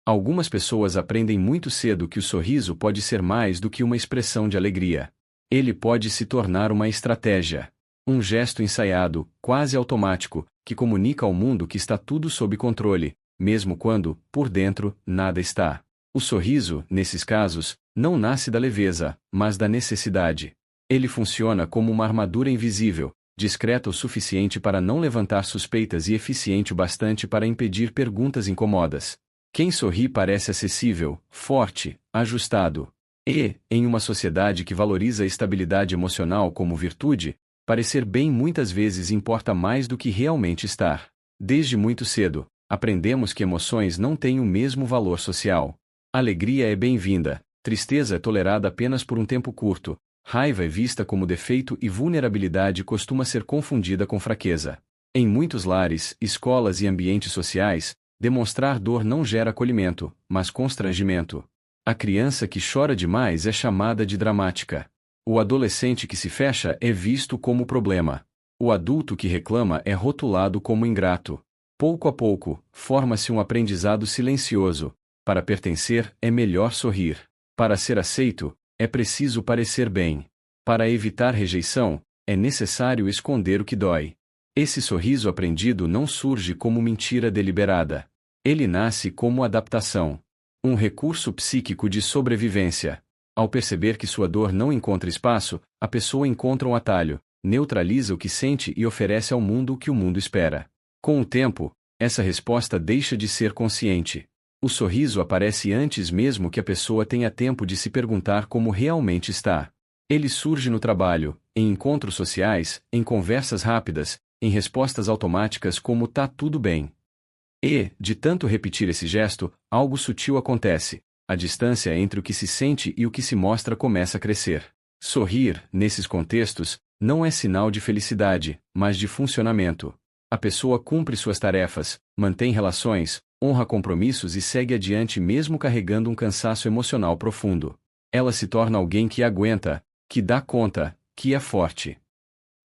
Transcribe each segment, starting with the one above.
Algumas pessoas aprendem muito cedo que o sorriso pode ser mais do que uma expressão de alegria. Ele pode se tornar uma estratégia. Um gesto ensaiado, quase automático, que comunica ao mundo que está tudo sob controle, mesmo quando, por dentro, nada está. O sorriso, nesses casos, não nasce da leveza, mas da necessidade. Ele funciona como uma armadura invisível, discreta o suficiente para não levantar suspeitas e eficiente o bastante para impedir perguntas incômodas. Quem sorri parece acessível, forte, ajustado. E, em uma sociedade que valoriza a estabilidade emocional como virtude, parecer bem muitas vezes importa mais do que realmente estar. Desde muito cedo, aprendemos que emoções não têm o mesmo valor social. Alegria é bem-vinda, tristeza é tolerada apenas por um tempo curto, raiva é vista como defeito e vulnerabilidade costuma ser confundida com fraqueza. Em muitos lares, escolas e ambientes sociais, demonstrar dor não gera acolhimento, mas constrangimento. A criança que chora demais é chamada de dramática. O adolescente que se fecha é visto como problema. O adulto que reclama é rotulado como ingrato. Pouco a pouco, forma-se um aprendizado silencioso. Para pertencer, é melhor sorrir. Para ser aceito, é preciso parecer bem. Para evitar rejeição, é necessário esconder o que dói. Esse sorriso aprendido não surge como mentira deliberada. Ele nasce como adaptação. Um recurso psíquico de sobrevivência. Ao perceber que sua dor não encontra espaço, a pessoa encontra um atalho, neutraliza o que sente e oferece ao mundo o que o mundo espera. Com o tempo, essa resposta deixa de ser consciente. O sorriso aparece antes mesmo que a pessoa tenha tempo de se perguntar como realmente está. Ele surge no trabalho, em encontros sociais, em conversas rápidas, em respostas automáticas como "tá tudo bem". E, de tanto repetir esse gesto, algo sutil acontece. A distância entre o que se sente e o que se mostra começa a crescer. Sorrir, nesses contextos, não é sinal de felicidade, mas de funcionamento. A pessoa cumpre suas tarefas, mantém relações, honra compromissos e segue adiante mesmo carregando um cansaço emocional profundo. Ela se torna alguém que aguenta, que dá conta, que é forte.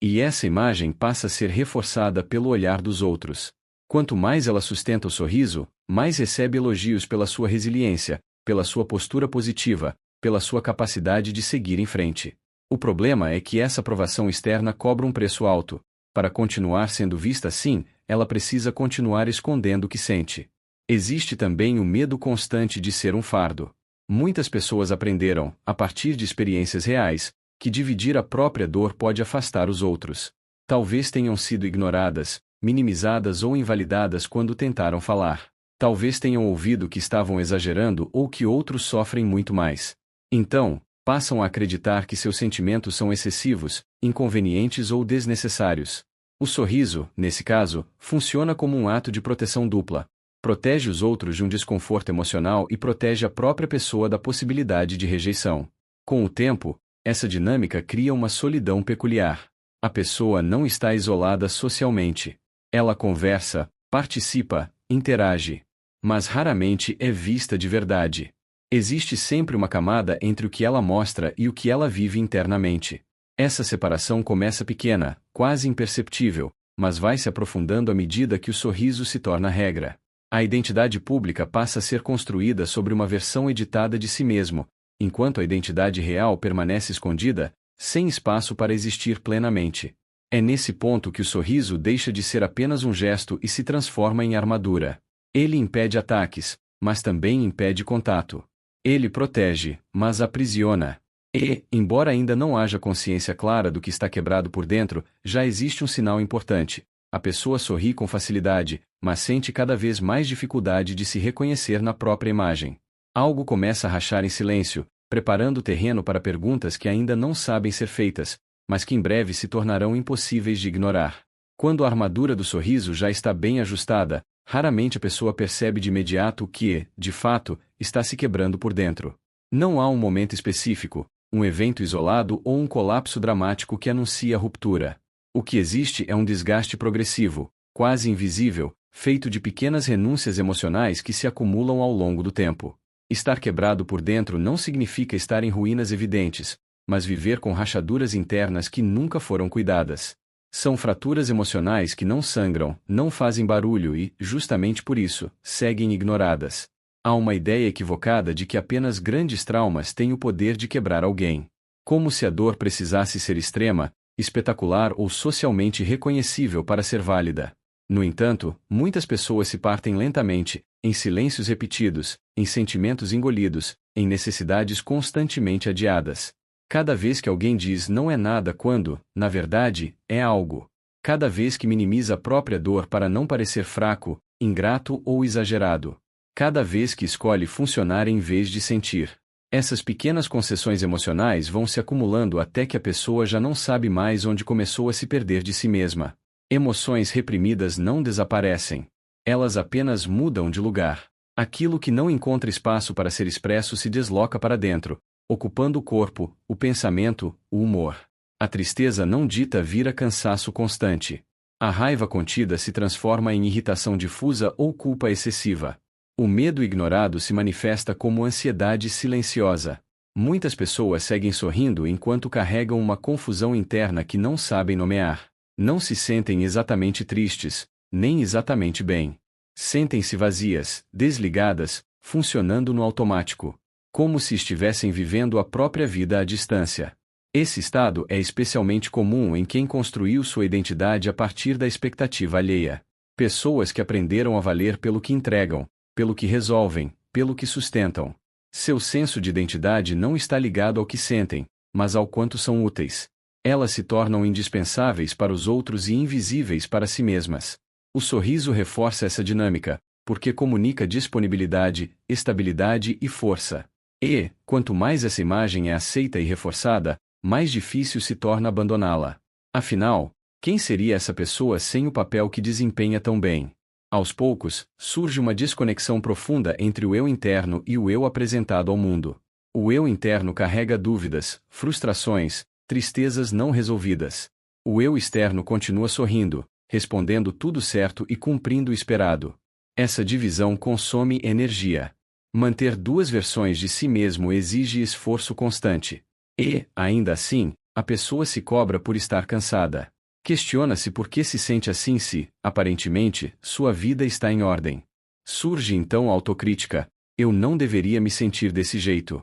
E essa imagem passa a ser reforçada pelo olhar dos outros. Quanto mais ela sustenta o sorriso, mais recebe elogios pela sua resiliência, pela sua postura positiva, pela sua capacidade de seguir em frente. O problema é que essa aprovação externa cobra um preço alto. Para continuar sendo vista assim, ela precisa continuar escondendo o que sente. Existe também o medo constante de ser um fardo. Muitas pessoas aprenderam, a partir de experiências reais, que dividir a própria dor pode afastar os outros. Talvez tenham sido ignoradas, minimizadas ou invalidadas quando tentaram falar. Talvez tenham ouvido que estavam exagerando ou que outros sofrem muito mais. Então, passam a acreditar que seus sentimentos são excessivos, inconvenientes ou desnecessários. O sorriso, nesse caso, funciona como um ato de proteção dupla. Protege os outros de um desconforto emocional e protege a própria pessoa da possibilidade de rejeição. Com o tempo, essa dinâmica cria uma solidão peculiar. A pessoa não está isolada socialmente. Ela conversa, participa, interage. Mas raramente é vista de verdade. Existe sempre uma camada entre o que ela mostra e o que ela vive internamente. Essa separação começa pequena, quase imperceptível, mas vai se aprofundando à medida que o sorriso se torna regra. A identidade pública passa a ser construída sobre uma versão editada de si mesmo, enquanto a identidade real permanece escondida, sem espaço para existir plenamente. É nesse ponto que o sorriso deixa de ser apenas um gesto e se transforma em armadura. Ele impede ataques, mas também impede contato. Ele protege, mas aprisiona. E, embora ainda não haja consciência clara do que está quebrado por dentro, já existe um sinal importante. A pessoa sorri com facilidade, mas sente cada vez mais dificuldade de se reconhecer na própria imagem. Algo começa a rachar em silêncio, preparando o terreno para perguntas que ainda não sabem ser feitas, mas que em breve se tornarão impossíveis de ignorar. Quando a armadura do sorriso já está bem ajustada, raramente a pessoa percebe de imediato o que, de fato, está se quebrando por dentro. Não há um momento específico, um evento isolado ou um colapso dramático que anuncia a ruptura. O que existe é um desgaste progressivo, quase invisível, feito de pequenas renúncias emocionais que se acumulam ao longo do tempo. Estar quebrado por dentro não significa estar em ruínas evidentes, mas viver com rachaduras internas que nunca foram cuidadas. São fraturas emocionais que não sangram, não fazem barulho e, justamente por isso, seguem ignoradas. Há uma ideia equivocada de que apenas grandes traumas têm o poder de quebrar alguém. Como se a dor precisasse ser extrema, espetacular ou socialmente reconhecível para ser válida. No entanto, muitas pessoas se partem lentamente, em silêncios repetidos, em sentimentos engolidos, em necessidades constantemente adiadas. Cada vez que alguém diz não é nada quando, na verdade, é algo. Cada vez que minimiza a própria dor para não parecer fraco, ingrato ou exagerado. Cada vez que escolhe funcionar em vez de sentir. Essas pequenas concessões emocionais vão se acumulando até que a pessoa já não sabe mais onde começou a se perder de si mesma. Emoções reprimidas não desaparecem. Elas apenas mudam de lugar. Aquilo que não encontra espaço para ser expresso se desloca para dentro, ocupando o corpo, o pensamento, o humor. A tristeza não dita vira cansaço constante. A raiva contida se transforma em irritação difusa ou culpa excessiva. O medo ignorado se manifesta como ansiedade silenciosa. Muitas pessoas seguem sorrindo enquanto carregam uma confusão interna que não sabem nomear. Não se sentem exatamente tristes, nem exatamente bem. Sentem-se vazias, desligadas, funcionando no automático. Como se estivessem vivendo a própria vida à distância. Esse estado é especialmente comum em quem construiu sua identidade a partir da expectativa alheia. Pessoas que aprenderam a valer pelo que entregam, pelo que resolvem, pelo que sustentam. Seu senso de identidade não está ligado ao que sentem, mas ao quanto são úteis. Elas se tornam indispensáveis para os outros e invisíveis para si mesmas. O sorriso reforça essa dinâmica, porque comunica disponibilidade, estabilidade e força. E, quanto mais essa imagem é aceita e reforçada, mais difícil se torna abandoná-la. Afinal, quem seria essa pessoa sem o papel que desempenha tão bem? Aos poucos, surge uma desconexão profunda entre o eu interno e o eu apresentado ao mundo. O eu interno carrega dúvidas, frustrações, tristezas não resolvidas. O eu externo continua sorrindo, respondendo tudo certo e cumprindo o esperado. Essa divisão consome energia. Manter duas versões de si mesmo exige esforço constante. E, ainda assim, a pessoa se cobra por estar cansada. Questiona-se por que se sente assim se, aparentemente, sua vida está em ordem. Surge então a autocrítica: eu não deveria me sentir desse jeito.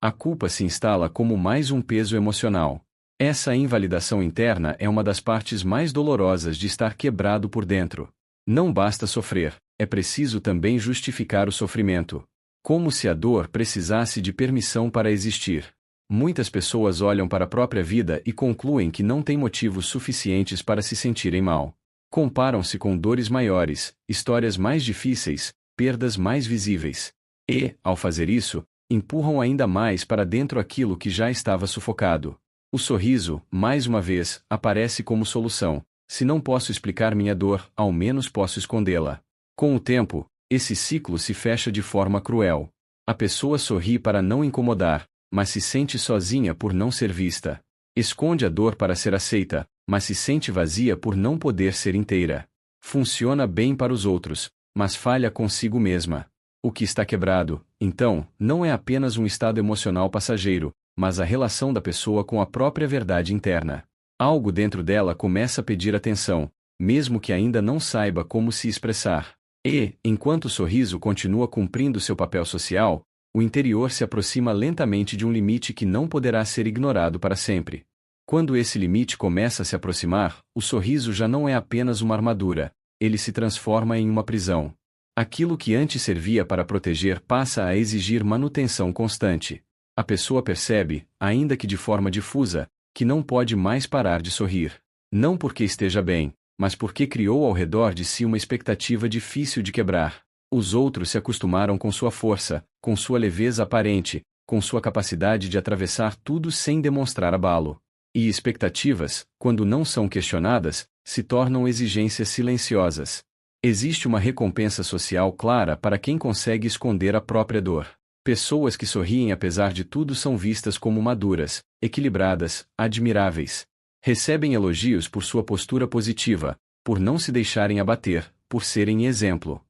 A culpa se instala como mais um peso emocional. Essa invalidação interna é uma das partes mais dolorosas de estar quebrado por dentro. Não basta sofrer, é preciso também justificar o sofrimento. Como se a dor precisasse de permissão para existir. Muitas pessoas olham para a própria vida e concluem que não têm motivos suficientes para se sentirem mal. Comparam-se com dores maiores, histórias mais difíceis, perdas mais visíveis. E, ao fazer isso, empurram ainda mais para dentro aquilo que já estava sufocado. O sorriso, mais uma vez, aparece como solução. Se não posso explicar minha dor, ao menos posso escondê-la. Com o tempo, esse ciclo se fecha de forma cruel. A pessoa sorri para não incomodar, mas se sente sozinha por não ser vista. Esconde a dor para ser aceita, mas se sente vazia por não poder ser inteira. Funciona bem para os outros, mas falha consigo mesma. O que está quebrado, então, não é apenas um estado emocional passageiro, mas a relação da pessoa com a própria verdade interna. Algo dentro dela começa a pedir atenção, mesmo que ainda não saiba como se expressar. E, enquanto o sorriso continua cumprindo seu papel social, o interior se aproxima lentamente de um limite que não poderá ser ignorado para sempre. Quando esse limite começa a se aproximar, o sorriso já não é apenas uma armadura, ele se transforma em uma prisão. Aquilo que antes servia para proteger passa a exigir manutenção constante. A pessoa percebe, ainda que de forma difusa, que não pode mais parar de sorrir. Não porque esteja bem, mas porque criou ao redor de si uma expectativa difícil de quebrar. Os outros se acostumaram com sua força, com sua leveza aparente, com sua capacidade de atravessar tudo sem demonstrar abalo. E expectativas, quando não são questionadas, se tornam exigências silenciosas. Existe uma recompensa social clara para quem consegue esconder a própria dor. Pessoas que sorriem apesar de tudo são vistas como maduras, equilibradas, admiráveis. Recebem elogios por sua postura positiva, por não se deixarem abater, por serem exemplo.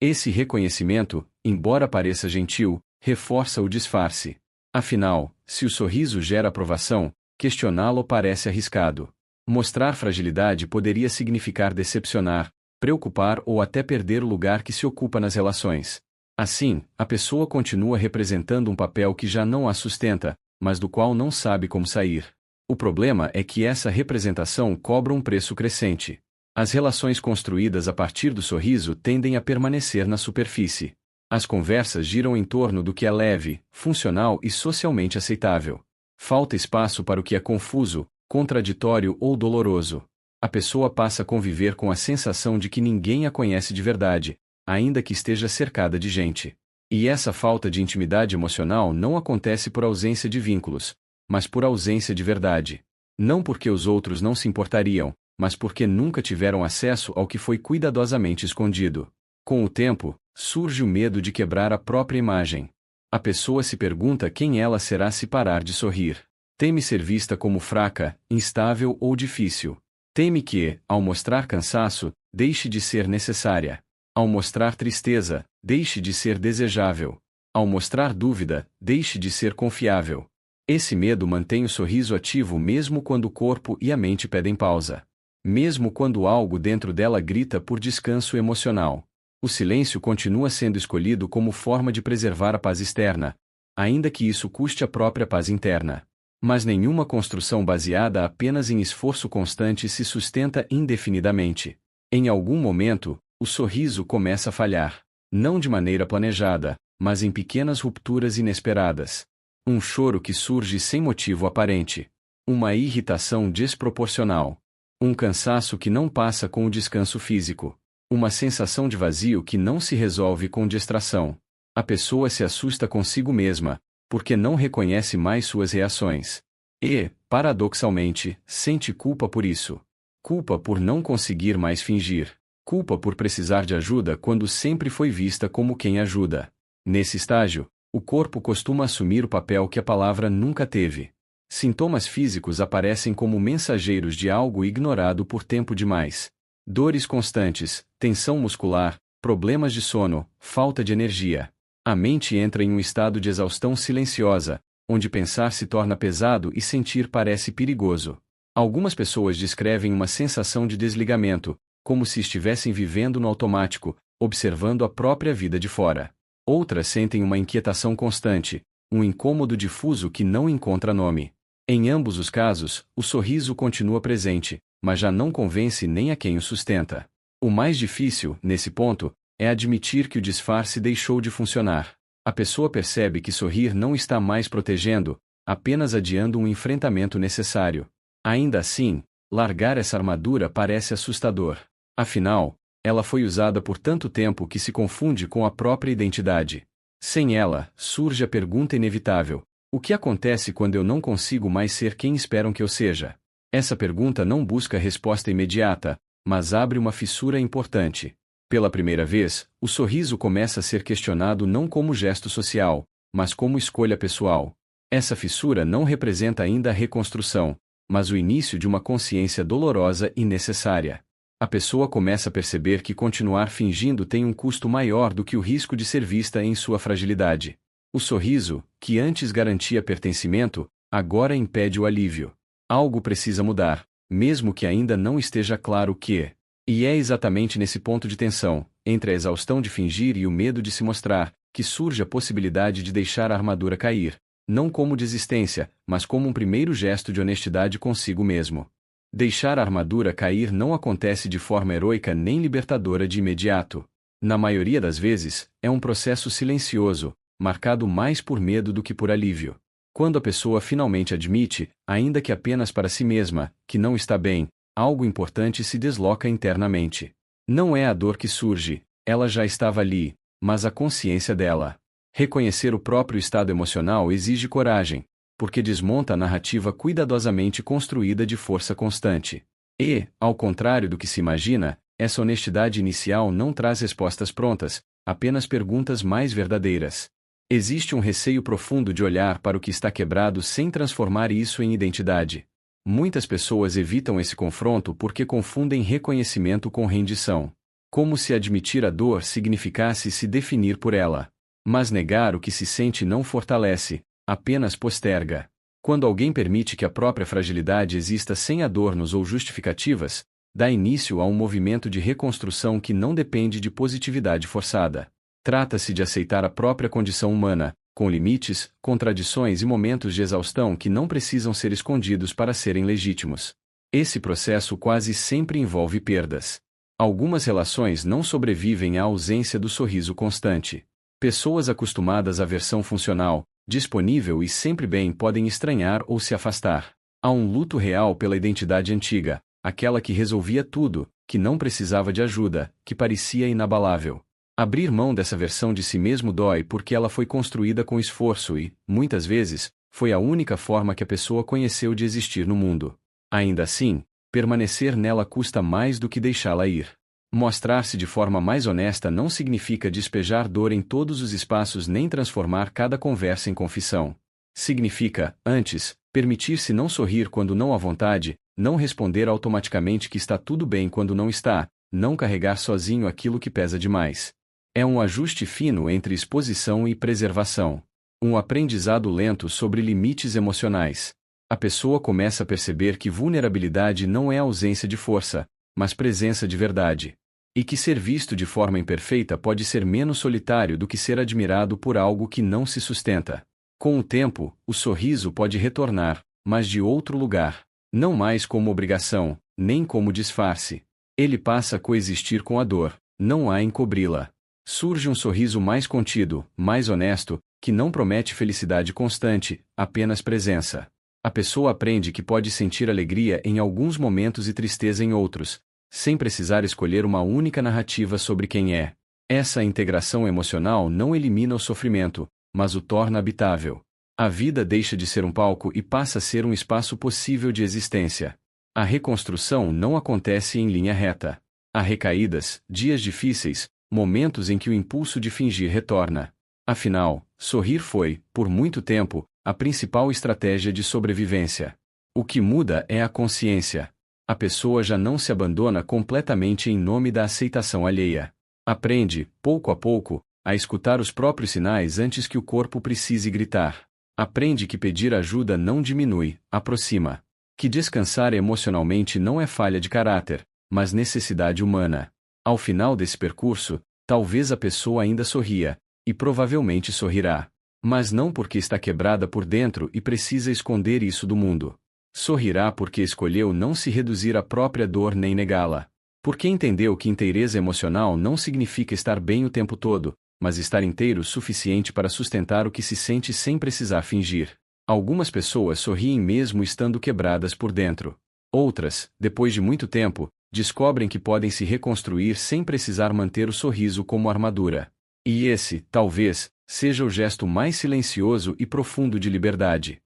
Esse reconhecimento, embora pareça gentil, reforça o disfarce. Afinal, se o sorriso gera aprovação, questioná-lo parece arriscado. Mostrar fragilidade poderia significar decepcionar, preocupar ou até perder o lugar que se ocupa nas relações. Assim, a pessoa continua representando um papel que já não a sustenta, mas do qual não sabe como sair. O problema é que essa representação cobra um preço crescente. As relações construídas a partir do sorriso tendem a permanecer na superfície. As conversas giram em torno do que é leve, funcional e socialmente aceitável. Falta espaço para o que é confuso, contraditório ou doloroso. A pessoa passa a conviver com a sensação de que ninguém a conhece de verdade, ainda que esteja cercada de gente. E essa falta de intimidade emocional não acontece por ausência de vínculos, mas por ausência de verdade. Não porque os outros não se importariam, mas porque nunca tiveram acesso ao que foi cuidadosamente escondido. Com o tempo, surge o medo de quebrar a própria imagem. A pessoa se pergunta quem ela será se parar de sorrir. Teme ser vista como fraca, instável ou difícil. Teme que, ao mostrar cansaço, deixe de ser necessária. Ao mostrar tristeza, deixe de ser desejável. Ao mostrar dúvida, deixe de ser confiável. Esse medo mantém o sorriso ativo mesmo quando o corpo e a mente pedem pausa. Mesmo quando algo dentro dela grita por descanso emocional. O silêncio continua sendo escolhido como forma de preservar a paz externa, ainda que isso custe a própria paz interna. Mas nenhuma construção baseada apenas em esforço constante se sustenta indefinidamente. Em algum momento, o sorriso começa a falhar. Não de maneira planejada, mas em pequenas rupturas inesperadas. Um choro que surge sem motivo aparente. Uma irritação desproporcional. Um cansaço que não passa com o descanso físico. Uma sensação de vazio que não se resolve com distração. A pessoa se assusta consigo mesma, porque não reconhece mais suas reações. E, paradoxalmente, sente culpa por isso. Culpa por não conseguir mais fingir. Culpa por precisar de ajuda quando sempre foi vista como quem ajuda. Nesse estágio, o corpo costuma assumir o papel que a palavra nunca teve. Sintomas físicos aparecem como mensageiros de algo ignorado por tempo demais. Dores constantes, tensão muscular, problemas de sono, falta de energia. A mente entra em um estado de exaustão silenciosa, onde pensar se torna pesado e sentir parece perigoso. Algumas pessoas descrevem uma sensação de desligamento, como se estivessem vivendo no automático, observando a própria vida de fora. Outras sentem uma inquietação constante, um incômodo difuso que não encontra nome. Em ambos os casos, o sorriso continua presente, mas já não convence nem a quem o sustenta. O mais difícil, nesse ponto, é admitir que o disfarce deixou de funcionar. A pessoa percebe que sorrir não está mais protegendo, apenas adiando um enfrentamento necessário. Ainda assim, largar essa armadura parece assustador. Afinal, ela foi usada por tanto tempo que se confunde com a própria identidade. Sem ela, surge a pergunta inevitável: o que acontece quando eu não consigo mais ser quem esperam que eu seja? Essa pergunta não busca resposta imediata, mas abre uma fissura importante. Pela primeira vez, o sorriso começa a ser questionado não como gesto social, mas como escolha pessoal. Essa fissura não representa ainda a reconstrução, mas o início de uma consciência dolorosa e necessária. A pessoa começa a perceber que continuar fingindo tem um custo maior do que o risco de ser vista em sua fragilidade. O sorriso, que antes garantia pertencimento, agora impede o alívio. Algo precisa mudar, mesmo que ainda não esteja claro o que. E é exatamente nesse ponto de tensão, entre a exaustão de fingir e o medo de se mostrar, que surge a possibilidade de deixar a armadura cair, não como desistência, mas como um primeiro gesto de honestidade consigo mesmo. Deixar a armadura cair não acontece de forma heroica nem libertadora de imediato. Na maioria das vezes, é um processo silencioso, marcado mais por medo do que por alívio. Quando a pessoa finalmente admite, ainda que apenas para si mesma, que não está bem, algo importante se desloca internamente. Não é a dor que surge, ela já estava ali, mas a consciência dela. Reconhecer o próprio estado emocional exige coragem, porque desmonta a narrativa cuidadosamente construída de força constante. E, ao contrário do que se imagina, essa honestidade inicial não traz respostas prontas, apenas perguntas mais verdadeiras. Existe um receio profundo de olhar para o que está quebrado sem transformar isso em identidade. Muitas pessoas evitam esse confronto porque confundem reconhecimento com rendição. Como se admitir a dor significasse se definir por ela. Mas negar o que se sente não fortalece, apenas posterga. Quando alguém permite que a própria fragilidade exista sem adornos ou justificativas, dá início a um movimento de reconstrução que não depende de positividade forçada. Trata-se de aceitar a própria condição humana, com limites, contradições e momentos de exaustão que não precisam ser escondidos para serem legítimos. Esse processo quase sempre envolve perdas. Algumas relações não sobrevivem à ausência do sorriso constante. Pessoas acostumadas à versão funcional, disponível e sempre bem podem estranhar ou se afastar. Há um luto real pela identidade antiga, aquela que resolvia tudo, que não precisava de ajuda, que parecia inabalável. Abrir mão dessa versão de si mesmo dói porque ela foi construída com esforço e, muitas vezes, foi a única forma que a pessoa conheceu de existir no mundo. Ainda assim, permanecer nela custa mais do que deixá-la ir. Mostrar-se de forma mais honesta não significa despejar dor em todos os espaços nem transformar cada conversa em confissão. Significa, antes, permitir-se não sorrir quando não há vontade, não responder automaticamente que está tudo bem quando não está, não carregar sozinho aquilo que pesa demais. É um ajuste fino entre exposição e preservação. Um aprendizado lento sobre limites emocionais. A pessoa começa a perceber que vulnerabilidade não é ausência de força, mas presença de verdade. E que ser visto de forma imperfeita pode ser menos solitário do que ser admirado por algo que não se sustenta. Com o tempo, o sorriso pode retornar, mas de outro lugar. Não mais como obrigação, nem como disfarce. Ele passa a coexistir com a dor, não há encobri-la. Surge um sorriso mais contido, mais honesto, que não promete felicidade constante, apenas presença. A pessoa aprende que pode sentir alegria em alguns momentos e tristeza em outros, sem precisar escolher uma única narrativa sobre quem é. Essa integração emocional não elimina o sofrimento, mas o torna habitável. A vida deixa de ser um palco e passa a ser um espaço possível de existência. A reconstrução não acontece em linha reta. Há recaídas, dias difíceis, momentos em que o impulso de fingir retorna. Afinal, sorrir foi, por muito tempo, a principal estratégia de sobrevivência. O que muda é a consciência. A pessoa já não se abandona completamente em nome da aceitação alheia. Aprende, pouco a pouco, a escutar os próprios sinais antes que o corpo precise gritar. Aprende que pedir ajuda não diminui, aproxima. Que descansar emocionalmente não é falha de caráter, mas necessidade humana. Ao final desse percurso, talvez a pessoa ainda sorria, e provavelmente sorrirá. Mas não porque está quebrada por dentro e precisa esconder isso do mundo. Sorrirá porque escolheu não se reduzir à própria dor nem negá-la. Porque entendeu que inteireza emocional não significa estar bem o tempo todo, mas estar inteiro o suficiente para sustentar o que se sente sem precisar fingir. Algumas pessoas sorriem mesmo estando quebradas por dentro. Outras, depois de muito tempo, descobrem que podem se reconstruir sem precisar manter o sorriso como armadura. E esse, talvez, seja o gesto mais silencioso e profundo de liberdade.